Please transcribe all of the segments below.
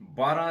12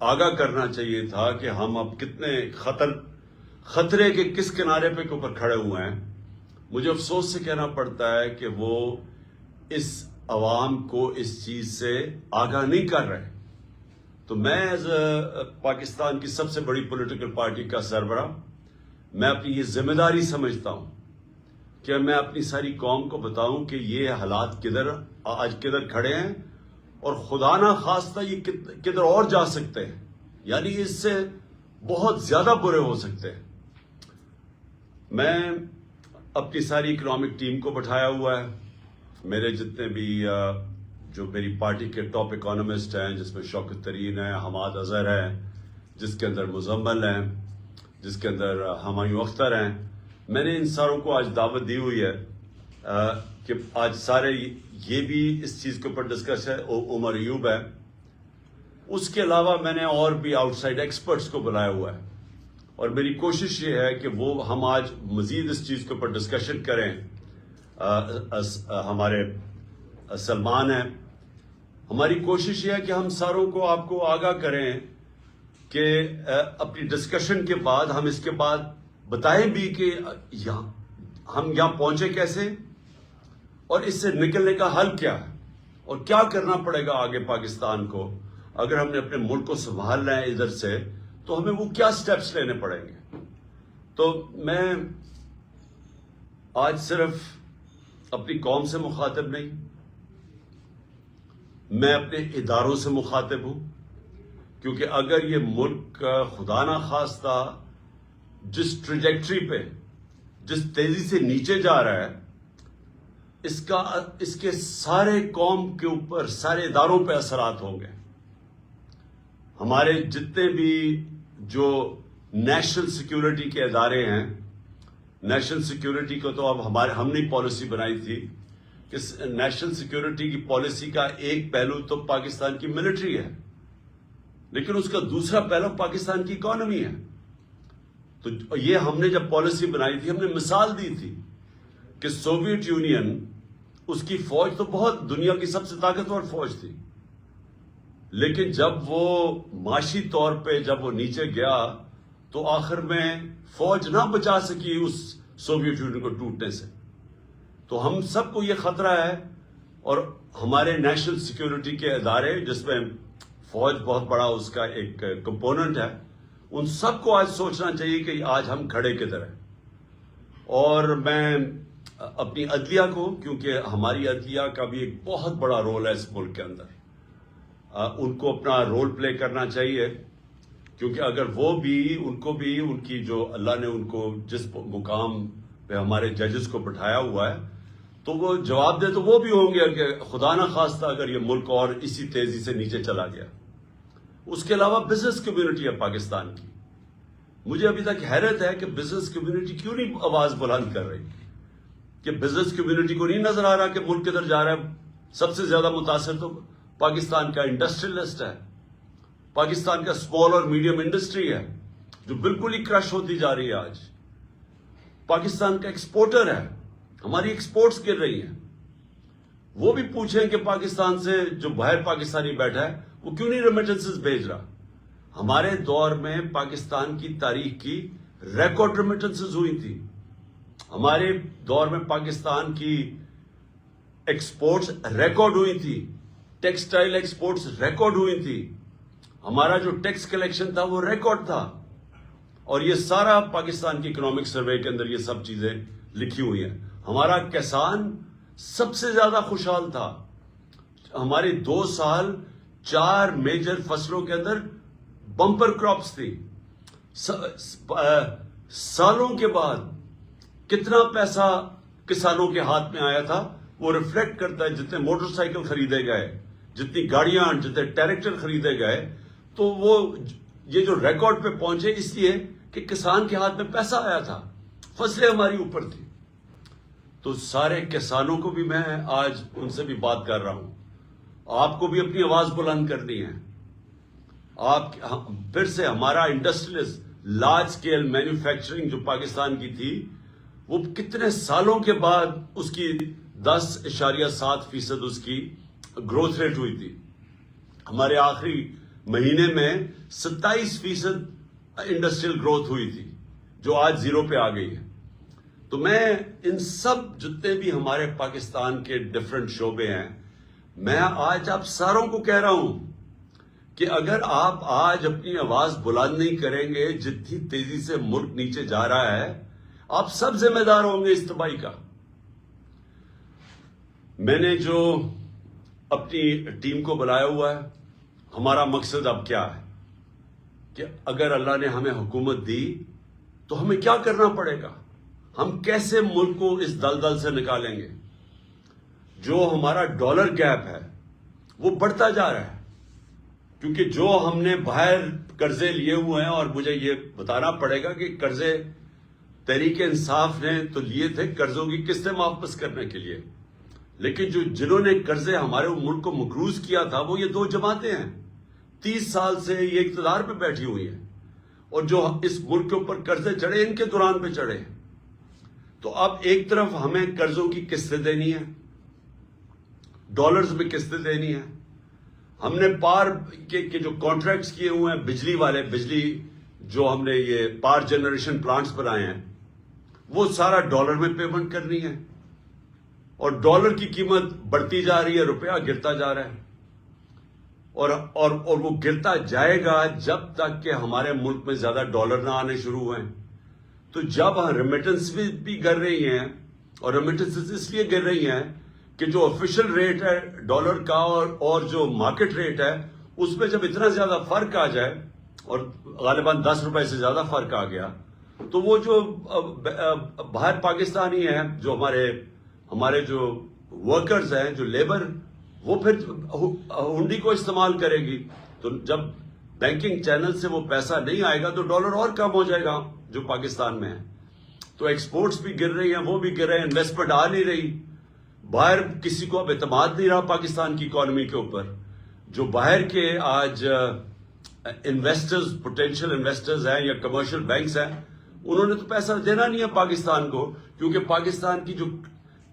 آگاہ کرنا چاہیے تھا کہ ہم اب کتنے خطرے کے کس کنارے پہ کے اوپر کھڑے ہوئے ہیں. مجھے افسوس سے کہنا پڑتا ہے کہ وہ اس عوام کو اس چیز سے آگاہ نہیں کر رہے. تو میں ایز پاکستان کی سب سے بڑی پولیٹیکل پارٹی کا سربراہ میں اپنی یہ ذمہ داری سمجھتا ہوں کہ میں اپنی ساری قوم کو بتاؤں کہ یہ حالات آج کدھر کھڑے ہیں اور خدا نہ خواستہ یہ کدھر اور جا سکتے ہیں. یعنی اس سے بہت زیادہ برے ہو سکتے ہیں. میں اپنی ساری اکنامک ٹیم کو بٹھایا ہوا ہے. میرے جتنے بھی جو میری پارٹی کے ٹاپ اکانومسٹ ہیں، جس میں شوکت ترین ہے، حماد اظہر ہے، جس کے اندر مزمل ہیں، جس کے اندر ہمایوں اختر ہیں، میں نے ان ساروں کو آج دعوت دی ہوئی ہے کہ آج سارے یہ بھی اس چیز کے اوپر ڈسکس ہے. عمر ایوب ہے. اس کے علاوہ میں نے اور بھی آؤٹ سائڈ ایکسپرٹس کو بلایا ہوا ہے اور میری کوشش یہ ہے کہ وہ ہم آج مزید اس چیز کے اوپر ڈسکشن کریں. ہمارے سلمان ہیں. ہماری کوشش یہ ہے کہ ہم ساروں کو آپ کو آگاہ کریں کہ اپنی ڈسکشن کے بعد ہم اس کے بعد بتائیں بھی کہ ہم یہاں پہنچے کیسے اور اس سے نکلنے کا حل کیا ہے اور کیا کرنا پڑے گا آگے پاکستان کو. اگر ہم نے اپنے ملک کو سنبھالنا ہے ادھر سے تو ہمیں وہ کیا سٹیپس لینے پڑیں گے. تو میں آج صرف اپنی قوم سے مخاطب نہیں، میں اپنے اداروں سے مخاطب ہوں. کیونکہ اگر یہ ملک خدا نہ خواستہ جس ٹریجیکٹری پہ جس تیزی سے نیچے جا رہا ہے، اس کے سارے قوم کے اوپر، سارے اداروں پہ اثرات ہوں گے. ہمارے جتنے بھی جو نیشنل سیکیورٹی کے ادارے ہیں، نیشنل سیکیورٹی کو تو اب ہم نے پالیسی بنائی تھی کہ نیشنل سیکیورٹی کی پالیسی کا ایک پہلو تو پاکستان کی ملٹری ہے، لیکن اس کا دوسرا پہلو پاکستان کی اکانومی ہے. تو یہ ہم نے جب پالیسی بنائی تھی، ہم نے مثال دی تھی کہ سوویت یونین، اس کی فوج تو بہت دنیا کی سب سے طاقتور فوج تھی، لیکن جب وہ معاشی طور پہ جب وہ نیچے گیا تو آخر میں فوج نہ بچا سکی اس سوویت یونین کو ٹوٹنے سے. تو ہم سب کو یہ خطرہ ہے اور ہمارے نیشنل سیکیورٹی کے ادارے جس میں فوج بہت بڑا اس کا ایک کمپوننٹ ہے، ان سب کو آج سوچنا چاہیے کہ آج ہم کھڑے کدھر ہیں. اور میں اپنی عدلیہ کو، کیونکہ ہماری عدلیہ کا بھی ایک بہت بڑا رول ہے اس ملک کے اندر، ان کو اپنا رول پلے کرنا چاہیے. کیونکہ اگر ان کو بھی ان کی جو اللہ نے ان کو جس مقام پہ ہمارے ججز کو بٹھایا ہوا ہے تو وہ جواب دے تو وہ بھی ہوں گے کہ خدا نہ خواستہ اگر یہ ملک اور اسی تیزی سے نیچے چلا گیا. اس کے علاوہ بزنس کمیونٹی ہے پاکستان کی. مجھے ابھی تک حیرت ہے کہ بزنس کمیونٹی کیوں نہیں آواز بلند کر رہی، کہ بزنس کمیونٹی کو نہیں نظر آ رہا کہ ملک کدھر جا رہا ہے. سب سے زیادہ متاثر تو پاکستان کا انڈسٹریلسٹ ہے، پاکستان کا اسمال اور میڈیم انڈسٹری ہے جو بالکل ہی کرش ہوتی جا رہی ہے. آج پاکستان کا ایکسپورٹر ہے، ہماری ایکسپورٹس گر رہی ہیں. وہ بھی پوچھیں کہ پاکستان سے جو باہر پاکستانی بیٹھا ہے وہ کیوں نہیں ریمیٹنسز بھیج رہا. ہمارے دور میں پاکستان کی تاریخ کی ریکارڈ ریمیٹنسز ہوئی تھی. ہمارے دور میں پاکستان کی ایکسپورٹس ریکارڈ ہوئی تھی، ٹیکسٹائل ایکسپورٹس ریکارڈ ہوئی تھی. ہمارا جو ٹیکس کلیکشن تھا وہ ریکارڈ تھا. اور یہ سارا پاکستان کی اکنامک سروے کے اندر یہ سب چیزیں لکھی ہوئی ہیں. ہمارا کسان سب سے زیادہ خوشحال تھا. ہمارے 2 سال 4 میجر فصلوں کے اندر بمپر کراپس تھی. سالوں کے بعد کتنا پیسہ کسانوں کے ہاتھ میں آیا تھا وہ ریفلیکٹ کرتا ہے. جتنے موٹر سائیکل خریدے گئے، جتنی گاڑیاں، جتنے ٹریکٹر خریدے گئے، تو وہ یہ جو ریکارڈ پہ پہنچے اس لیے کہ کسان کے ہاتھ میں پیسہ آیا تھا، فصلیں ہماری اوپر تھی. تو سارے کسانوں کو بھی میں آج ان سے بھی بات کر رہا ہوں. آپ کو بھی اپنی آواز بلند کرنی ہے. آپ پھر سے ہمارا انڈسٹریلز لارج سکیل مینوفیکچرنگ جو پاکستان کی تھی وہ کتنے سالوں کے بعد اس کی 10.7% اس کی گروتھ ریٹ ہوئی تھی. ہمارے آخری مہینے میں 27% انڈسٹریل گروتھ ہوئی تھی جو آج 0 پہ آ گئی ہے. تو میں ان سب جتنے بھی ہمارے پاکستان کے ڈفرنٹ شعبے ہیں، میں آج آپ ساروں کو کہہ رہا ہوں کہ اگر آپ آج اپنی آواز بلند نہیں کریں گے، جتنی تیزی سے ملک نیچے جا رہا ہے، آپ سب ذمہ دار ہوں گے اس تباہی کا. میں نے جو اپنی ٹیم کو بلایا ہوا ہے، ہمارا مقصد اب کیا ہے کہ اگر اللہ نے ہمیں حکومت دی تو ہمیں کیا کرنا پڑے گا، ہم کیسے ملک کو اس دلدل سے نکالیں گے. جو ہمارا ڈالر گیپ ہے وہ بڑھتا جا رہا ہے، کیونکہ جو ہم نے باہر قرضے لیے ہوئے ہیں، اور مجھے یہ بتانا پڑے گا کہ قرضے تحریک انصاف نے تو لیے تھے قرضوں کی قسطیں واپس کرنے کے لیے، لیکن جنہوں نے قرضے ہمارے ملک کو مقروض کیا تھا وہ یہ 2 جماعتیں ہیں. 30 سال سے یہ اقتدار پہ بیٹھی ہوئی ہیں، اور جو اس ملک کے اوپر قرضے چڑھے ان کے دوران پہ چڑھے. تو اب ایک طرف ہمیں قرضوں کی قسطیں دینی ہے، ڈالرز میں قسطیں دینی ہے. ہم نے پار کے جو کانٹریکٹس کیے ہوئے ہیں بجلی جو ہم نے یہ پار جنریشن پلانٹس بنائے ہیں، وہ سارا ڈالر میں پیمنٹ کرنی ہے. اور ڈالر کی قیمت بڑھتی جا رہی ہے، روپیہ گرتا جا رہا ہے. اور وہ گرتا جائے گا جب تک کہ ہمارے ملک میں زیادہ ڈالر نہ آنے شروع ہوئے. تو جب ریمیٹنس بھی گر رہی ہیں، اور ریمیٹنس اس لیے گر رہی ہیں کہ جو آفیشیل ریٹ ہے ڈالر کا اور جو مارکیٹ ریٹ ہے اس میں جب اتنا زیادہ فرق آ جائے، اور غالباً 10 روپے سے زیادہ فرق آ گیا، تو وہ جو باہر پاکستانی ہیں، جو ہمارے جو ورکرز ہیں، جو لیبر، وہ پھر ہنڈی کو استعمال کرے گی. تو جب بینکنگ چینل سے وہ پیسہ نہیں آئے گا تو ڈالر اور کم ہو جائے گا جو پاکستان میں ہے. تو ایکسپورٹس بھی گر رہی ہیں، وہ بھی گر رہے ہیں، انویسٹمنٹ آ نہیں رہی. باہر کسی کو اب اعتماد نہیں رہا پاکستان کی اکانومی کے اوپر. جو باہر کے آج انویسٹرز، پوٹینشیل انویسٹرز ہیں یا کمرشل بینکس ہیں، انہوں نے تو پیسہ دینا نہیں ہے پاکستان کو، کیونکہ پاکستان کی جو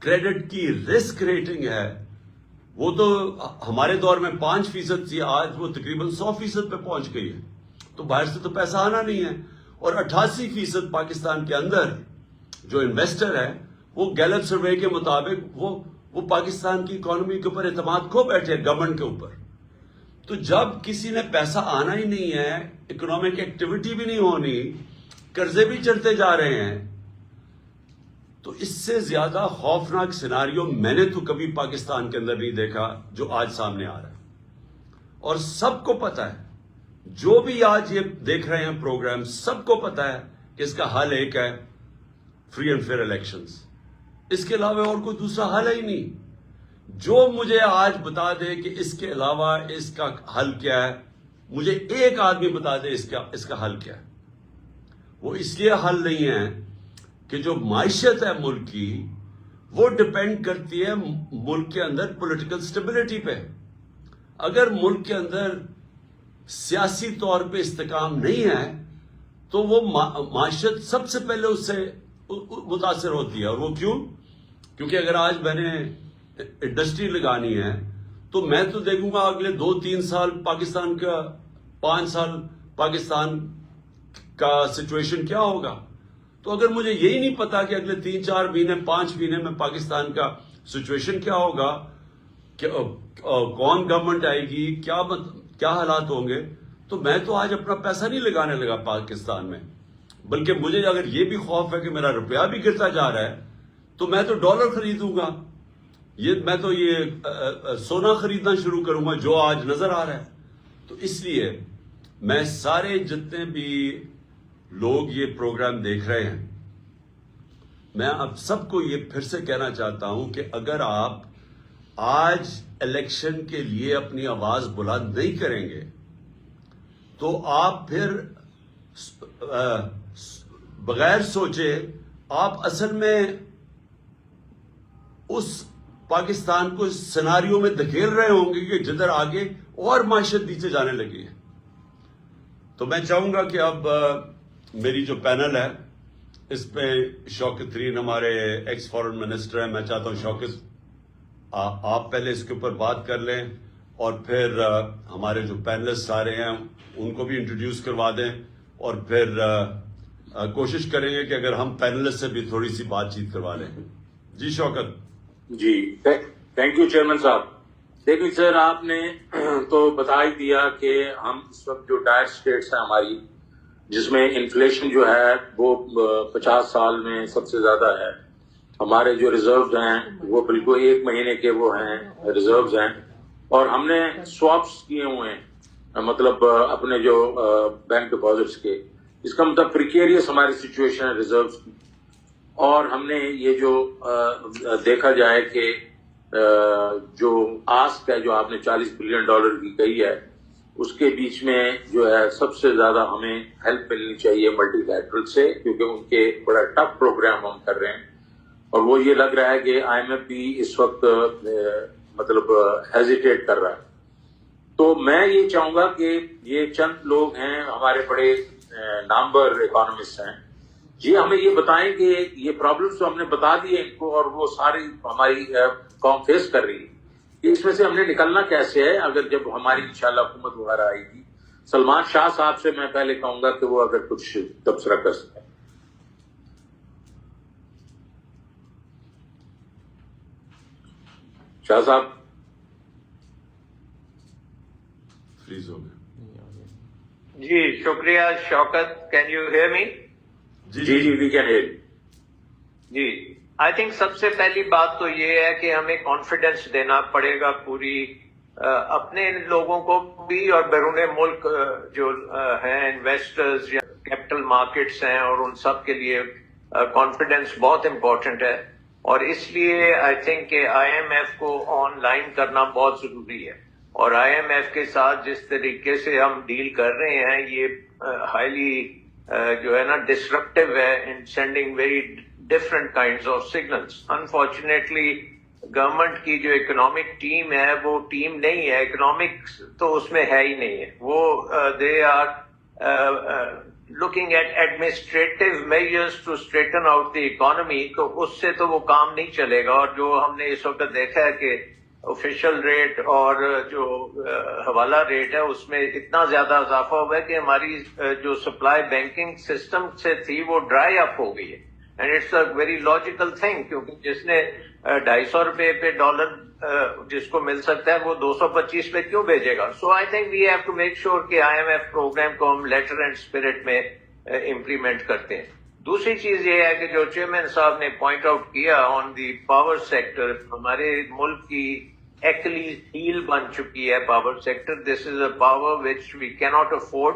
کریڈٹ کی رسک ریٹنگ ہے وہ تو ہمارے دور میں 5% تھی، آج وہ تقریباً 100% پہ پہنچ گئی ہے. تو باہر سے تو پیسہ آنا نہیں ہے. اور 88% پاکستان کے اندر جو انویسٹر ہے وہ گیلپ سروے کے مطابق وہ پاکستان کی اکانومی کے اوپر اعتماد کھو بیٹھے ہیں، گورنمنٹ کے اوپر. تو جب کسی نے پیسہ آنا ہی نہیں ہے، اکنامک ایکٹیویٹی بھی نہیں ہونی، قرضے بھی چڑھتے جا رہے ہیں، تو اس سے زیادہ خوفناک سیناریو میں نے تو کبھی پاکستان کے اندر نہیں دیکھا جو آج سامنے آ رہا ہے. اور سب کو پتا ہے، جو بھی آج یہ دیکھ رہے ہیں پروگرام، سب کو پتا ہے کہ اس کا حل ایک ہے، فری اینڈ فیئر الیکشنز. اس کے علاوہ اور کوئی دوسرا حل ہی نہیں. جو مجھے آج بتا دے کہ اس کے علاوہ اس کا حل کیا ہے، مجھے ایک آدمی بتا دے اس کا حل کیا ہے. وہ اس لیے حل نہیں ہے کہ جو معیشت ہے ملک کی، وہ ڈپینڈ کرتی ہے ملک کے اندر پولیٹیکل سٹیبلٹی پہ. اگر ملک کے اندر سیاسی طور پہ استحکام نہیں ہے تو وہ معیشت سب سے پہلے اس سے متاثر ہوتی ہے. اور وہ کیوں؟ کیونکہ اگر آج میں نے انڈسٹری لگانی ہے تو میں تو دیکھوں گا اگلے 2-3 سال پاکستان کا، 5 سال پاکستان کا سچویشن کیا ہوگا. تو اگر مجھے یہی نہیں پتا کہ اگلے 3-4 مہینے 5 مہینے میں پاکستان کا سچویشن کیا ہوگا، کہ کون گورنمنٹ آئے گی، کیا حالات ہوں گے، تو میں تو آج اپنا پیسہ نہیں لگانے لگا پاکستان میں. بلکہ مجھے اگر یہ بھی خوف ہے کہ میرا روپیہ بھی گرتا جا رہا ہے تو میں تو ڈالر خریدوں گا، میں تو یہ سونا خریدنا شروع کروں گا جو آج نظر آ رہا ہے. تو اس لیے میں سارے جتنے بھی لوگ یہ پروگرام دیکھ رہے ہیں، میں اب سب کو یہ پھر سے کہنا چاہتا ہوں کہ اگر آپ آج الیکشن کے لیے اپنی آواز بلند نہیں کریں گے تو آپ پھر بغیر سوچے آپ اصل میں اس پاکستان کو اس سیناریو میں دھکیل رہے ہوں گے کہ جدھر آگے اور معیشت نیچے جانے لگی ہے. تو میں چاہوں گا کہ اب میری جو پینل ہے اس پہ شوکت ترین ہمارے ایکس فارن منسٹر ہیں. میں چاہتا ہوں شوکت آپ پہلے اس کے اوپر بات کر لیں اور پھر ہمارے جو پینلسٹ آ رہے ہیں ان کو بھی انٹروڈیوس کروا دیں، اور پھر کوشش کریں گے کہ اگر ہم پینلسٹ سے بھی تھوڑی سی بات چیت کروا لیں. جی شوکت. جی تھینک یو چیئرمین صاحب. دیکھیں سر، آپ نے تو بتا ہی دیا کہ ہم اس وقت جو ڈائر اسٹیٹس ہیں ہماری، جس میں انفلیشن جو ہے وہ 50 سال میں سب سے زیادہ ہے. ہمارے جو ریزروز ہیں وہ بالکل 1 مہینے کے وہ ہیں ریزروز ہیں، اور ہم نے سواپس کیے ہوئے ہیں، مطلب اپنے جو بینک ڈپازٹس کے. اس کا مطلب پریکیریس ہماری سچویشن ہے ریزروز کی. اور ہم نے یہ جو دیکھا جائے کہ جو آسک ہے جو آپ نے $40 بلین کی کہی ہے، اس کے بیچ میں جو ہے سب سے زیادہ ہمیں ہیلپ ملنی چاہیے ملٹی لیٹرل سے، کیونکہ ان کے بڑا ٹف پروگرام ہم کر رہے ہیں. اور وہ یہ لگ رہا ہے کہ IMF بھی اس وقت مطلب ہیزیٹیٹ کر رہا ہے. تو میں یہ چاہوں گا کہ یہ چند لوگ ہیں ہمارے بڑے نامور اکانومسٹ ہیں، جی ہمیں یہ بتائیں کہ یہ پرابلمس تو ہم نے بتا دی ان کو، اور وہ ساری ہماری قوم فیس کر رہی ہے، کہ اس میں سے ہم نے نکلنا کیسے ہے اگر جب ہماری انشاءاللہ حکومت وغیرہ آئے گی. سلمان شاہ صاحب سے میں پہلے کہوں گا کہ وہ اگر کچھ تبصرہ کر سکیں. شاہ صاحب فریز ہو گئے. جی شکریہ Shaukat. Can you hear me? جی وی کین ہیئر. جی آئی تھنک سب سے پہلی بات تو یہ ہے کہ ہمیں کانفیڈنس دینا پڑے گا پوری اپنے لوگوں کو بھی، اور بیرون ملک جو ہیں انویسٹرز یا کیپٹل مارکیٹس ہیں، اور ان سب کے لیے کانفیڈنس بہت امپورٹنٹ ہے. اور اس لیے آئی تھنک کہ IMF کو آن لائن کرنا بہت ضروری ہے. اور IMF کے ساتھ جس طریقے سے ہم ڈیل کر رہے ہیں، یہ ہائیلی جو ہے نا ڈسرپٹیو ہے in sending very different kinds of signals. Unfortunately government کی جو اکنامک ٹیم ہے وہ ٹیم نہیں ہے، اکنامکس تو اس میں ہے ہی نہیں ہے. وہ they are looking at administrative measures to straighten out the economy. تو اس سے تو وہ کام نہیں چلے گا. اور جو ہم نے اس وقت دیکھا ہے کہ آفیشل ریٹ اور جو حوالہ ریٹ ہے اس میں اتنا زیادہ اضافہ ہوا ہے کہ ہماری جو سپلائی بینکنگ سسٹم سے تھی وہ ڈرائی اپ ہو گئی ہے. And it's a very logical thing, کیونکہ جس نے $250 پہ ڈالر جس کو مل سکتا ہے وہ 225 پہ کیوں بھیجے گا؟ So I think we have to make sure کہ IMF پروگرام کو ہم لیٹر اینڈ اسپرٹ میں امپلیمنٹ کرتے ہیں. دوسری چیز یہ ہے کہ جو چیئرمین صاحب نے پوائنٹ آؤٹ کیا آن دی پاور سیکٹر، ہمارے ملک کی ایکلیز ہیل بن چکی ہے power sector. This is a power which we can not afford,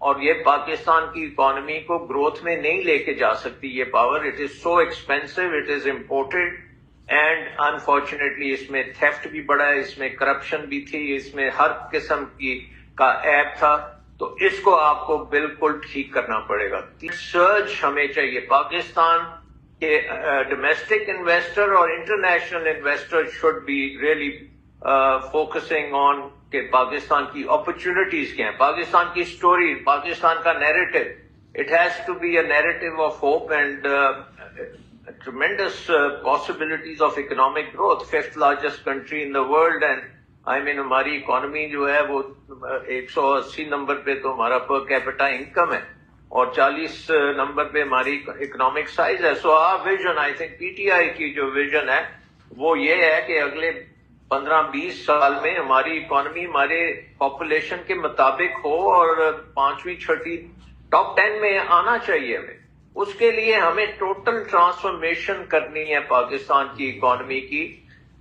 اور یہ پاکستان کی اکانومی کو گروتھ میں نہیں لے کے جا سکتی یہ power. It is so expensive, it is imported, and unfortunately اس میں تھیفٹ بھی بڑا ہے، اس میں کرپشن بھی تھی، اس میں ہر قسم کا ایپ تھا. تو اس کو آپ کو بالکل ٹھیک کرنا پڑے گا. سرج ہمیں چاہیے. پاکستان کے ڈومیسٹک انویسٹر اور international investor should be really focusing on کہ پاکستان کی اپرچونٹیز کیا ہیں، پاکستان کی سٹوری، پاکستان کا narrative. It has to be a narrative of hope and tremendous possibilities of economic growth. 5th largest country in the world, and I mean ہماری economy جو ہے وہ 180 نمبر پہ تو ہمارا پر کیپٹا انکم ہے، اور 40 نمبر پہ ہماری اکنامک سائز ہے. سو our vision, I think PTI کی جو ویژن ہے وہ یہ ہے کہ اگلے 15-20 سال میں ہماری اکانومی ہمارے پاپولیشن کے مطابق ہو، اور 5ویں 6ٹی ٹاپ 10 میں آنا چاہیے ہمیں. اس کے لیے ہمیں ٹوٹل ٹرانسفارمیشن کرنی ہے پاکستان کی اکانومی کی،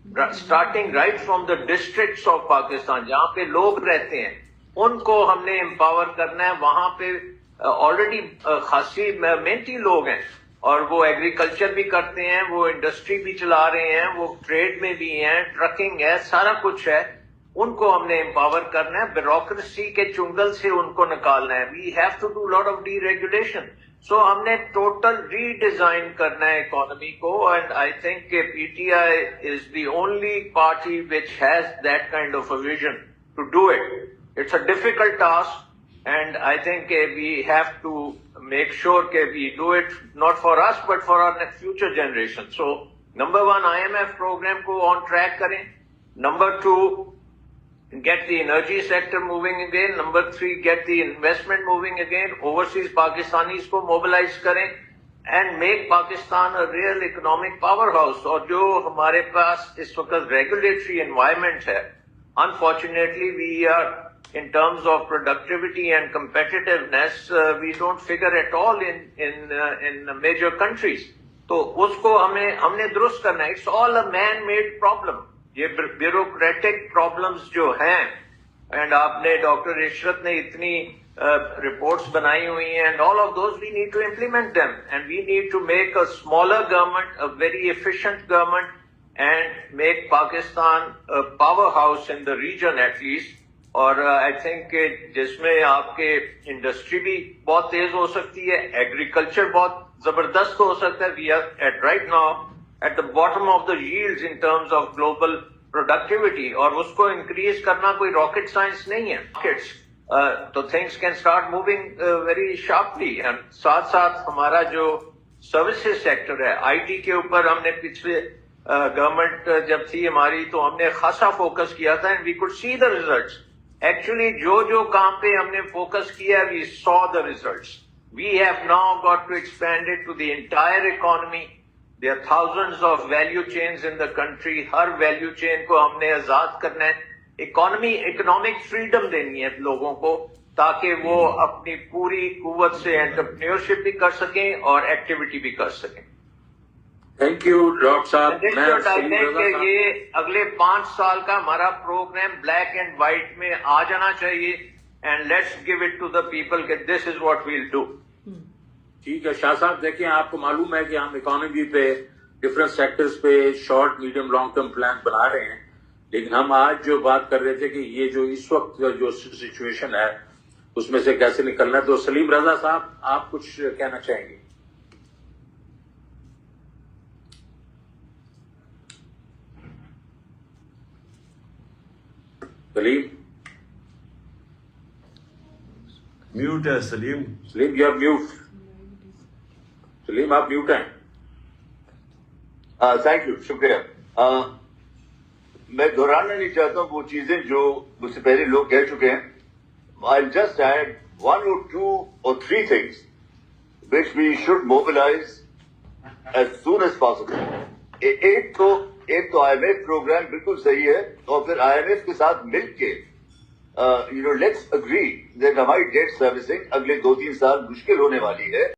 starting right from the districts of Pakistan, جہاں پہ لوگ رہتے ہیں ان کو ہم نے امپاور کرنا ہے. وہاں پہ آلریڈی خاصی محنتی لوگ ہیں، اور وہ ایگریکلچر بھی کرتے ہیں، وہ انڈسٹری بھی چلا رہے ہیں، وہ ٹریڈ میں بھی ہیں، ٹرکنگ ہے، سارا کچھ ہے. ان کو ہم نے امپاور کرنا ہے، بیوروکریسی کے چنگل سے ان کو نکالنا ہے. We have to do lot of deregulation. So ہم نے ٹوٹل ری ڈیزائن کرنا ہے اکانومی کو، اینڈ آئی تھنک کہ PTI is the only party which has that kind of a vision to do it. It's a difficult task, and I think کہ we have to make sure کہ we do it not for us but for our future generation. So number 1 IMF program کو on track کریں. Number 2 get the energy sector moving again. Number 3, get the investment moving again. Overseas Pakistanis ko mobilize kare and make Pakistan a real economic powerhouse. اور جو ہمارے پاس اس وقت regulatory environment ہے, unfortunately we are, in terms of productivity and competitiveness, we don't figure at all in major countries. تو اس کو ہم نے درست کرنا ہے. It's all a man-made problem. یہ بیوروکریٹک پرابلمز جو ہیں, اینڈ آپ نے ڈاکٹر عشرت نے اتنی رپورٹس بنائی ہوئی ہیں, and all of those we need to implement them, and we need to make a smaller government, a very efficient government, and make Pakistan powerhouse in the region at least. اور I think کہ جس میں آپ کے industry بھی بہت تیز ہو سکتی ہے, ایگریکلچر بہت زبردست ہو سکتا ہے. We are at right now at the bottom of the yields in terms of global productivity, اور اس کو increase کرنا کوئی rocket science نہیں ہے. تو things can start moving very sharply. and ساتھ ساتھ ہمارا جو services sector ہے, IT کے اوپر ہم نے پچھلے گورنمنٹ جب تھی ہماری تو ہم نے خاصا فوکس کیا تھا, and we could see the results. Actually جو کام پہ ہم نے فوکس کیا, we saw the results. We have now got to expand it to the entire economy. There are thousands of value chains in the country. Hare value chain کو ہم نے آزاد کرنا ہے. economic freedom دینی ہے لوگوں کو, تاکہ وہ اپنی پوری قوت سے انٹرپرینیورشپ بھی کر سکیں اور ایکٹیویٹی بھی کر سکیں. تھینک یو ڈاکٹر صاحب. کہ یہ اگلے 5 سال کا ہمارا پروگرام بلیک اینڈ وائٹ میں آ جانا چاہیے, and let's give it to the people کہ this is what we'll do. ٹھیک ہے شاہ صاحب, دیکھیں آپ کو معلوم ہے کہ ہم اکانومی پہ ڈفرینٹ سیکٹرز پہ short medium long term plan بنا رہے ہیں, لیکن ہم آج جو بات کر رہے تھے کہ یہ جو اس وقت جو سچویشن ہے اس میں سے کیسے نکلنا ہے. تو سلیم رضا صاحب آپ کچھ کہنا چاہیں گے؟ سلیم میوٹ ہے. سلیم یو آر میوٹ. سلیم آپ میوٹ ہیں. تھینک یو, شکریہ. میں دہرانا نہیں چاہتا ہوں وہ چیزیں جو مجھ سے پہلے لوگ کہہ چکے ہیں. I'll just add 1 or 2 or 3 things which we should mobilize as soon as possible. ایک تو IMF پروگرام بالکل صحیح ہے, اور پھر IMF کے ساتھ مل کے let's agree that ہماری ڈیٹ سروسنگ اگلے 2-3 سال مشکل ہونے والی ہے.